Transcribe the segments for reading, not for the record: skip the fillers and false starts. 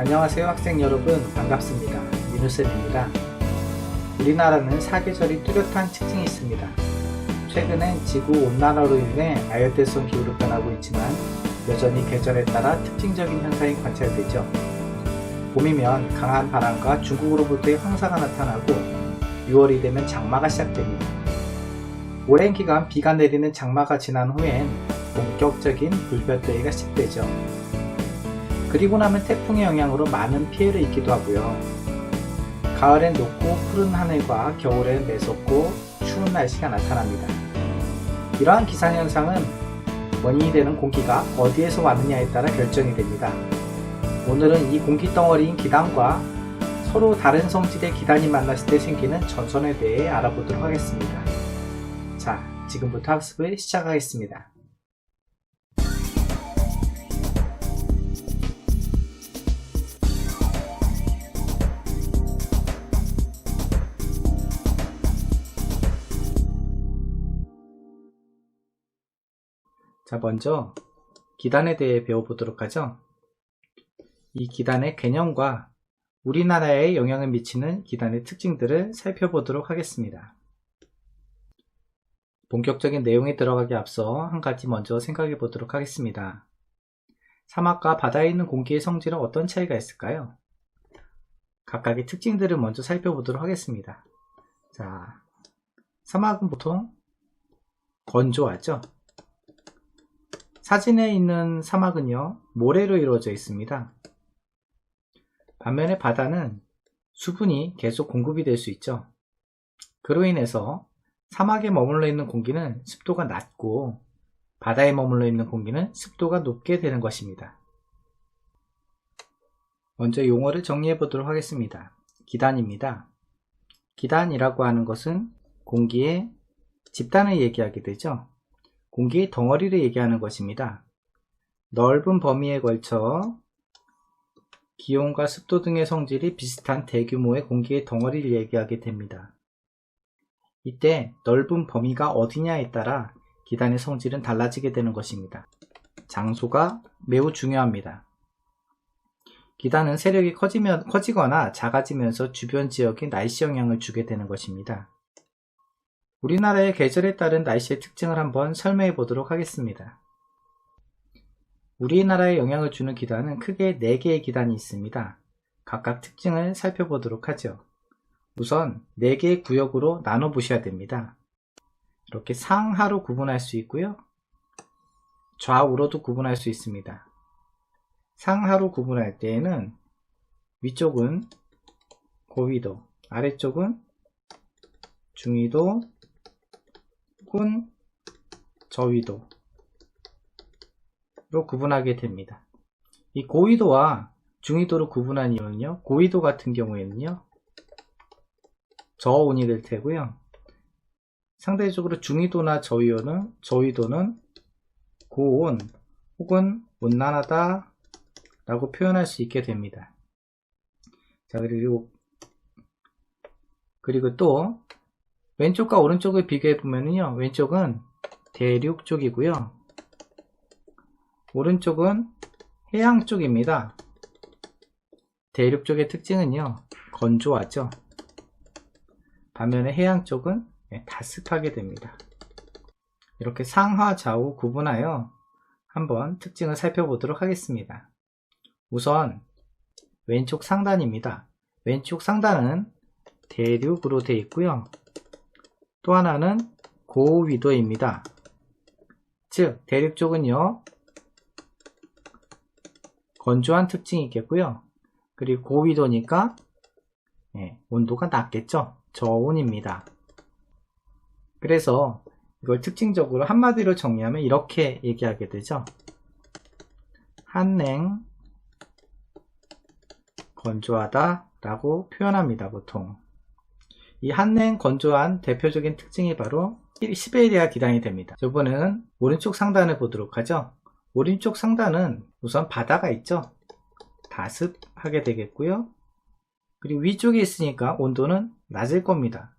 안녕하세요 학생 여러분, 반갑습니다. 민우쌤입니다. 우리나라는 사계절이 뚜렷한 특징이 있습니다. 최근엔 지구온난화로 인해 아열대성 기후로 변하고 있지만 여전히 계절에 따라 특징적인 현상이 관찰되죠. 봄이면 강한 바람과 중국으로부터의 황사가 나타나고 6월이 되면 장마가 시작됩니다. 오랜 기간 비가 내리는 장마가 지난 후엔 본격적인 불볕더위가 시작되죠. 그리고 나면 태풍의 영향으로 많은 피해를 입기도 하고요. 가을엔 높고 푸른 하늘과 겨울엔 매섭고 추운 날씨가 나타납니다. 이러한 기상현상은 원인이 되는 공기가 어디에서 왔느냐에 따라 결정이 됩니다. 오늘은 이 공기덩어리인 기단과 서로 다른 성질의 기단이 만났을 때 생기는 전선에 대해 알아보도록 하겠습니다. 자, 지금부터 학습을 시작하겠습니다. 자, 먼저 기단에 대해 배워보도록 하죠. 이 기단의 개념과 우리나라에 영향을 미치는 기단의 특징들을 살펴보도록 하겠습니다. 본격적인 내용에 들어가기 앞서 한 가지 먼저 생각해 보도록 하겠습니다. 사막과 바다에 있는 공기의 성질은 어떤 차이가 있을까요? 각각의 특징들을 먼저 살펴보도록 하겠습니다. 자, 사막은 보통 건조하죠. 사진에 있는 사막은요, 모래로 이루어져 있습니다. 반면에 바다는 수분이 계속 공급이 될 수 있죠. 그로 인해서 사막에 머물러 있는 공기는 습도가 낮고 바다에 머물러 있는 공기는 습도가 높게 되는 것입니다. 먼저 용어를 정리해 보도록 하겠습니다. 기단입니다. 기단이라고 하는 것은 공기의 집단을 얘기하게 되죠. 공기의 덩어리를 얘기하는 것입니다. 넓은 범위에 걸쳐 기온과 습도 등의 성질이 비슷한 대규모의 공기의 덩어리를 얘기하게 됩니다. 이때 넓은 범위가 어디냐에 따라 기단의 성질은 달라지게 되는 것입니다. 장소가 매우 중요합니다. 기단은 세력이 커지거나 작아지면서 주변 지역에 날씨 영향을 주게 되는 것입니다. 우리나라의 계절에 따른 날씨의 특징을 한번 설명해 보도록 하겠습니다. 우리나라에 영향을 주는 기단은 크게 4개의 기단이 있습니다. 각각 특징을 살펴보도록 하죠. 우선 4개의 구역으로 나눠 보셔야 됩니다. 이렇게 상하로 구분할 수 있고요. 좌우로도 구분할 수 있습니다. 상하로 구분할 때에는 위쪽은 고위도, 아래쪽은 중위도, 혹은 저위도로 구분하게 됩니다. 이 고위도와 중위도로 구분한 이유는요, 고위도 같은 경우에는요, 저온이 될 테고요, 상대적으로 중위도나 저위도는 고온 혹은 온난하다 라고 표현할 수 있게 됩니다. 자, 그리고 또 왼쪽과 오른쪽을 비교해 보면요, 왼쪽은 대륙 쪽이고요, 오른쪽은 해양 쪽입니다. 대륙 쪽의 특징은요, 건조하죠. 반면에 해양 쪽은 다습하게 됩니다. 이렇게 상하 좌우 구분하여 한번 특징을 살펴보도록 하겠습니다. 우선 왼쪽 상단입니다. 왼쪽 상단은 대륙으로 되어 있고요, 또 하나는 고위도입니다. 즉 대륙 쪽은요, 건조한 특징이 있겠고요, 그리고 고위도니까 온도가 낮겠죠. 저온입니다. 그래서 이걸 특징적으로 한마디로 정리하면 이렇게 얘기하게 되죠. 한냉 건조하다 라고 표현합니다. 보통 이 한냉 건조한 대표적인 특징이 바로 시베리아 기단이 됩니다. 이번에는 오른쪽 상단을 보도록 하죠. 오른쪽 상단은 우선 바다가 있죠. 다습하게 되겠고요. 그리고 위쪽에 있으니까 온도는 낮을 겁니다.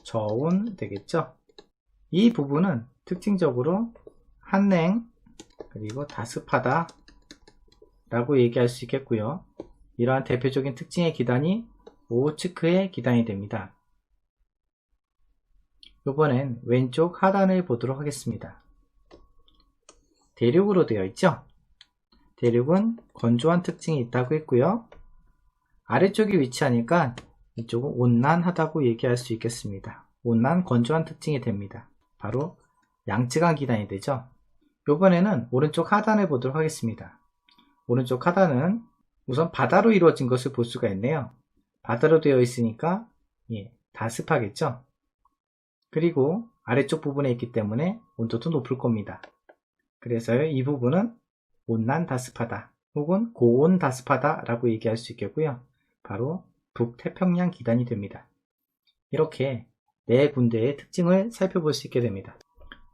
저온 되겠죠. 이 부분은 특징적으로 한냉 그리고 다습하다 라고 얘기할 수 있겠고요. 이러한 대표적인 특징의 기단이 오호츠크의 기단이 됩니다. 이번엔 왼쪽 하단을 보도록 하겠습니다. 대륙으로 되어 있죠. 대륙은 건조한 특징이 있다고 했고요. 아래쪽에 위치하니까 이쪽은 온난하다고 얘기할 수 있겠습니다. 온난 건조한 특징이 됩니다. 바로 양쯔강 기단이 되죠. 이번에는 오른쪽 하단을 보도록 하겠습니다. 오른쪽 하단은 우선 바다로 이루어진 것을 볼 수가 있네요. 바다로 되어 있으니까 다습하겠죠. 그리고 아래쪽 부분에 있기 때문에 온도도 높을 겁니다. 그래서 이 부분은 온난 다습하다 혹은 고온 다습하다 라고 얘기할 수 있겠고요. 바로 북태평양 기단이 됩니다. 이렇게 네 군데의 특징을 살펴볼 수 있게 됩니다.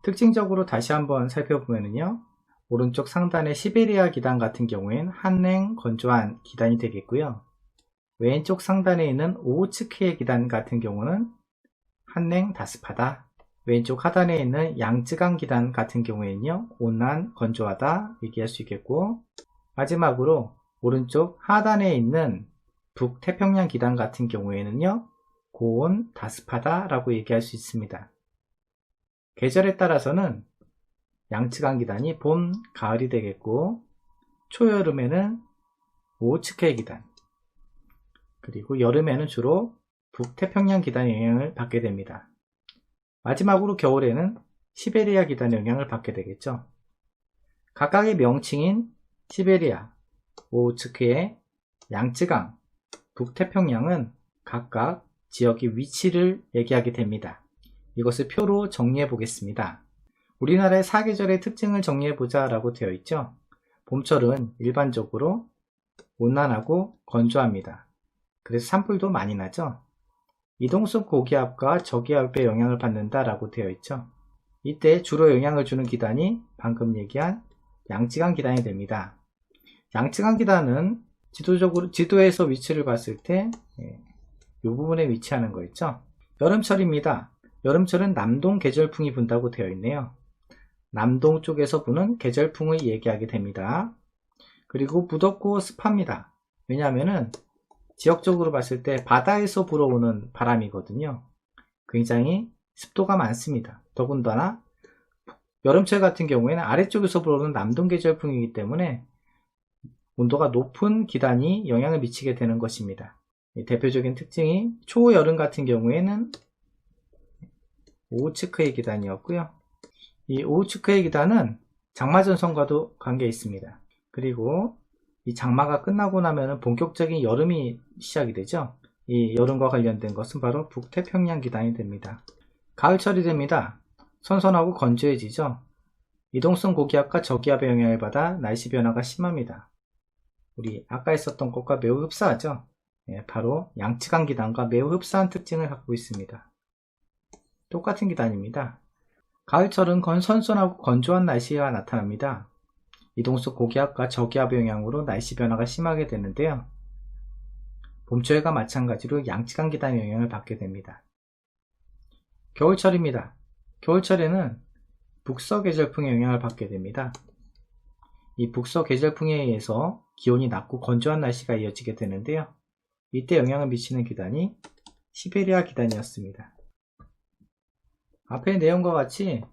특징적으로 다시 한번 살펴보면요, 오른쪽 상단의 시베리아 기단 같은 경우에는 한냉 건조한 기단이 되겠고요. 왼쪽 상단에 있는 오호츠크의 기단 같은 경우는 한냉 다습하다. 왼쪽 하단에 있는 양쯔강 기단 같은 경우에는요, 온난 건조하다 얘기할 수 있겠고, 마지막으로 오른쪽 하단에 있는 북태평양 기단 같은 경우에는요, 고온 다습하다 라고 얘기할 수 있습니다. 계절에 따라서는 양쯔강 기단이 봄, 가을이 되겠고, 초여름에는 오호츠크의 기단, 그리고 여름에는 주로 북태평양 기단의 영향을 받게 됩니다. 마지막으로 겨울에는 시베리아 기단의 영향을 받게 되겠죠. 각각의 명칭인 시베리아, 오호츠크의 양쯔강, 북태평양은 각각 지역의 위치를 얘기하게 됩니다. 이것을 표로 정리해 보겠습니다. 우리나라의 사계절의 특징을 정리해 보자 라고 되어 있죠. 봄철은 일반적으로 온난하고 건조합니다. 그래서 산불도 많이 나죠. 이동성 고기압과 저기압의 영향을 받는다 라고 되어 있죠. 이때 주로 영향을 주는 기단이 방금 얘기한 양쯔강 기단이 됩니다. 양쯔강 기단은 지도에서 위치를 봤을 때 이 부분에 위치하는 거 있죠. 여름철입니다. 여름철은 남동 계절풍이 분다고 되어 있네요. 남동 쪽에서 부는 계절풍을 얘기하게 됩니다. 그리고 무덥고 습합니다. 왜냐하면은 지역적으로 봤을 때 바다에서 불어오는 바람이거든요. 굉장히 습도가 많습니다. 더군다나 여름철 같은 경우에는 아래쪽에서 불어오는 남동 계절풍이기 때문에 온도가 높은 기단이 영향을 미치게 되는 것입니다. 대표적인 특징이 초여름 같은 경우에는 오호츠크의 기단이었고요. 이 오호츠크의 기단은 장마전선과도 관계 있습니다. 그리고 이 장마가 끝나고 나면 본격적인 여름이 시작이 되죠. 이 여름과 관련된 것은 바로 북태평양 기단이 됩니다. 가을철이 됩니다. 선선하고 건조해지죠. 이동성 고기압과 저기압의 영향을 받아 날씨 변화가 심합니다. 우리 아까 했었던 것과 매우 흡사하죠. 바로 양쯔강 기단과 매우 흡사한 특징을 갖고 있습니다. 똑같은 기단입니다. 가을철은 선선하고 건조한 날씨가 나타납니다. 이동성 고기압과 저기압의 영향으로 날씨 변화가 심하게 되는데요. 봄철과 마찬가지로 양쯔강 기단의 영향을 받게 됩니다. 겨울철입니다. 겨울철에는 북서계절풍의 영향을 받게 됩니다. 이 북서계절풍에 의해서 기온이 낮고 건조한 날씨가 이어지게 되는데요. 이때 영향을 미치는 기단이 시베리아 기단이었습니다. 앞의 내용과 같이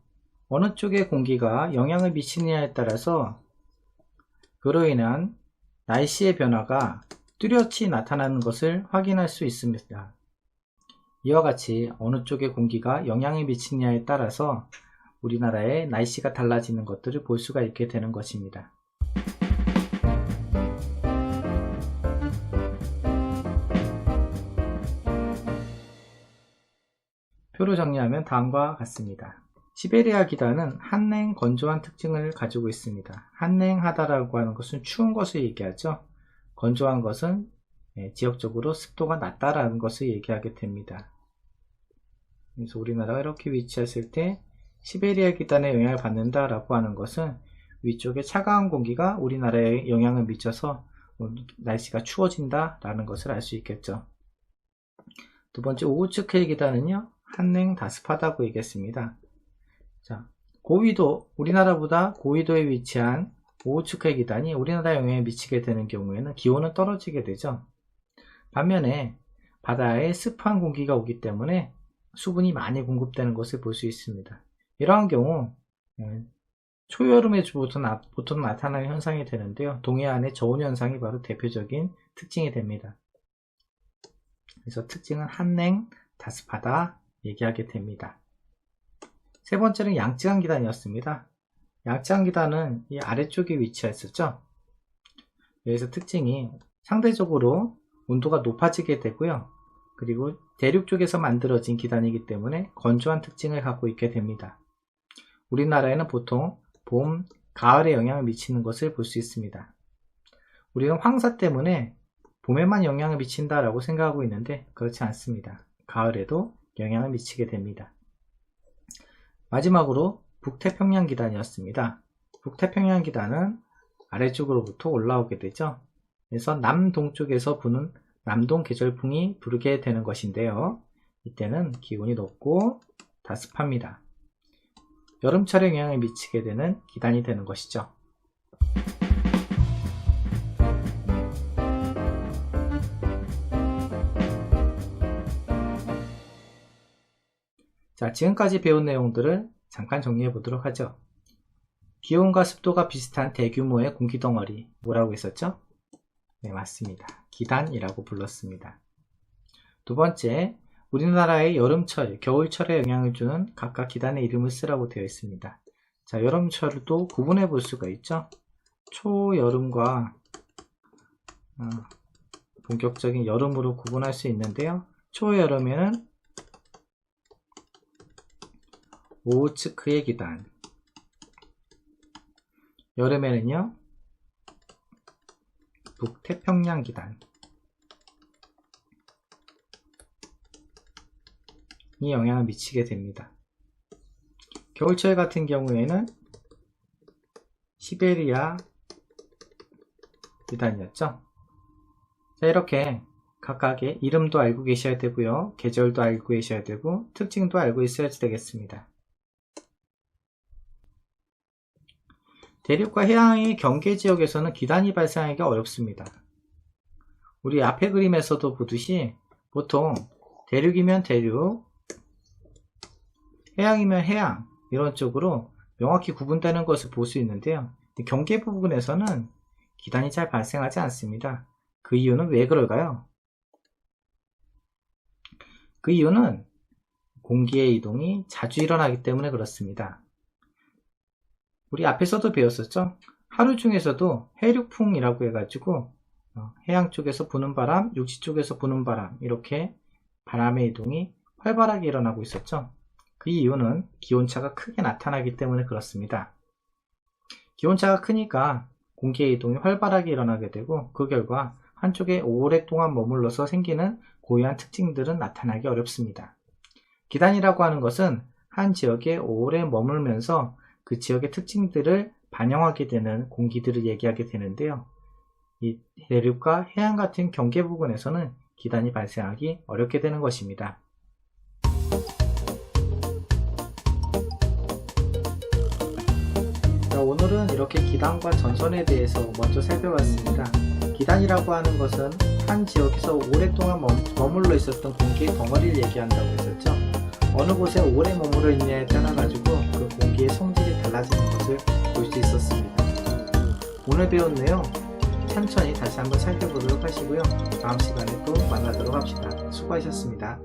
어느 쪽의 공기가 영향을 미치느냐에 따라서 그로 인한 날씨의 변화가 뚜렷이 나타나는 것을 확인할 수 있습니다. 이와 같이 어느 쪽의 공기가 영향을 미치느냐에 따라서 우리나라의 날씨가 달라지는 것들을 볼 수가 있게 되는 것입니다. 표로 정리하면 다음과 같습니다. 시베리아 기단은 한냉 건조한 특징을 가지고 있습니다. 한냉하다라고 하는 것은 추운 것을 얘기하죠. 건조한 것은 지역적으로 습도가 낮다라는 것을 얘기하게 됩니다. 그래서 우리나라가 이렇게 위치했을 때 시베리아 기단에 영향을 받는다라고 하는 것은 위쪽에 차가운 공기가 우리나라에 영향을 미쳐서 날씨가 추워진다라는 것을 알 수 있겠죠. 두 번째, 오호츠크의 기단은요, 한냉 다습하다고 얘기했습니다. 자, 고위도, 우리나라보다 고위도에 위치한 오호츠크의 기단이 우리나라에 영향을 미치게 되는 경우에는 기온은 떨어지게 되죠. 반면에 바다에 습한 공기가 오기 때문에 수분이 많이 공급되는 것을 볼 수 있습니다. 이러한 경우 초여름에 보통 나타나는 현상이 되는데요. 동해안의 저온 현상이 바로 대표적인 특징이 됩니다. 그래서 특징은 한냉, 다습하다 얘기하게 됩니다. 세 번째는 양쯔강 기단이었습니다. 양쯔강 기단은 이 아래쪽에 위치했었죠. 여기서 특징이 상대적으로 온도가 높아지게 되고요. 그리고 대륙 쪽에서 만들어진 기단이기 때문에 건조한 특징을 갖고 있게 됩니다. 우리나라에는 보통 봄, 가을에 영향을 미치는 것을 볼 수 있습니다. 우리는 황사 때문에 봄에만 영향을 미친다라고 생각하고 있는데 그렇지 않습니다. 가을에도 영향을 미치게 됩니다. 마지막으로 북태평양 기단이었습니다. 북태평양 기단은 아래쪽으로부터 올라오게 되죠. 그래서 남동쪽에서 부는 남동 계절풍이 불게 되는 것인데요. 이때는 기온이 높고 다습합니다. 여름철에 영향을 미치게 되는 기단이 되는 것이죠. 자, 지금까지 배운 내용들을 잠깐 정리해 보도록 하죠. 기온과 습도가 비슷한 대규모의 공기덩어리, 뭐라고 했었죠? 네, 맞습니다. 기단이라고 불렀습니다. 두 번째, 우리나라의 여름철, 겨울철에 영향을 주는 각각 기단의 이름을 쓰라고 되어 있습니다. 자, 여름철도 구분해 볼 수가 있죠. 초여름과 본격적인 여름으로 구분할 수 있는데요. 초여름에는 오호츠크의 기단, 여름에는요 북태평양 기단, 이 영향을 미치게 됩니다. 겨울철 같은 경우에는 시베리아 기단이었죠. 자, 이렇게 각각의 이름도 알고 계셔야 되고요, 계절도 알고 계셔야 되고, 특징도 알고 있어야 되겠습니다. 대륙과 해양의 경계 지역에서는 기단이 발생하기가 어렵습니다. 우리 앞에 그림에서도 보듯이 보통 대륙이면 대륙, 해양이면 해양, 이런 쪽으로 명확히 구분되는 것을 볼 수 있는데요. 경계 부분에서는 기단이 잘 발생하지 않습니다. 그 이유는 왜 그럴까요? 그 이유는 공기의 이동이 자주 일어나기 때문에 그렇습니다. 우리 앞에서도 배웠었죠. 하루 중에서도 해륙풍이라고 해가지고 해양 쪽에서 부는 바람, 육지 쪽에서 부는 바람, 이렇게 바람의 이동이 활발하게 일어나고 있었죠. 그 이유는 기온차가 크게 나타나기 때문에 그렇습니다. 기온차가 크니까 공기의 이동이 활발하게 일어나게 되고, 그 결과 한쪽에 오랫동안 머물러서 생기는 고유한 특징들은 나타나기 어렵습니다. 기단이라고 하는 것은 한 지역에 오래 머물면서 그 지역의 특징들을 반영하게 되는 공기들을 얘기하게 되는데요. 이 대륙과 해안 같은 경계 부근에서는 기단이 발생하기 어렵게 되는 것입니다. 자, 오늘은 이렇게 기단과 전선에 대해서 먼저 살펴봤습니다. 기단이라고 하는 것은 한 지역에서 오랫동안 머물러 있었던 공기의 덩어리를 얘기한다고 했었죠. 어느 곳에 오래 머무르 있냐에 따라 가지고 그 공기의 성질이 달라지는 것을 볼 수 있었습니다. 오늘 배운 내용 천천히 다시 한번 살펴보도록 하시고요. 다음 시간에 또 만나도록 합시다. 수고하셨습니다.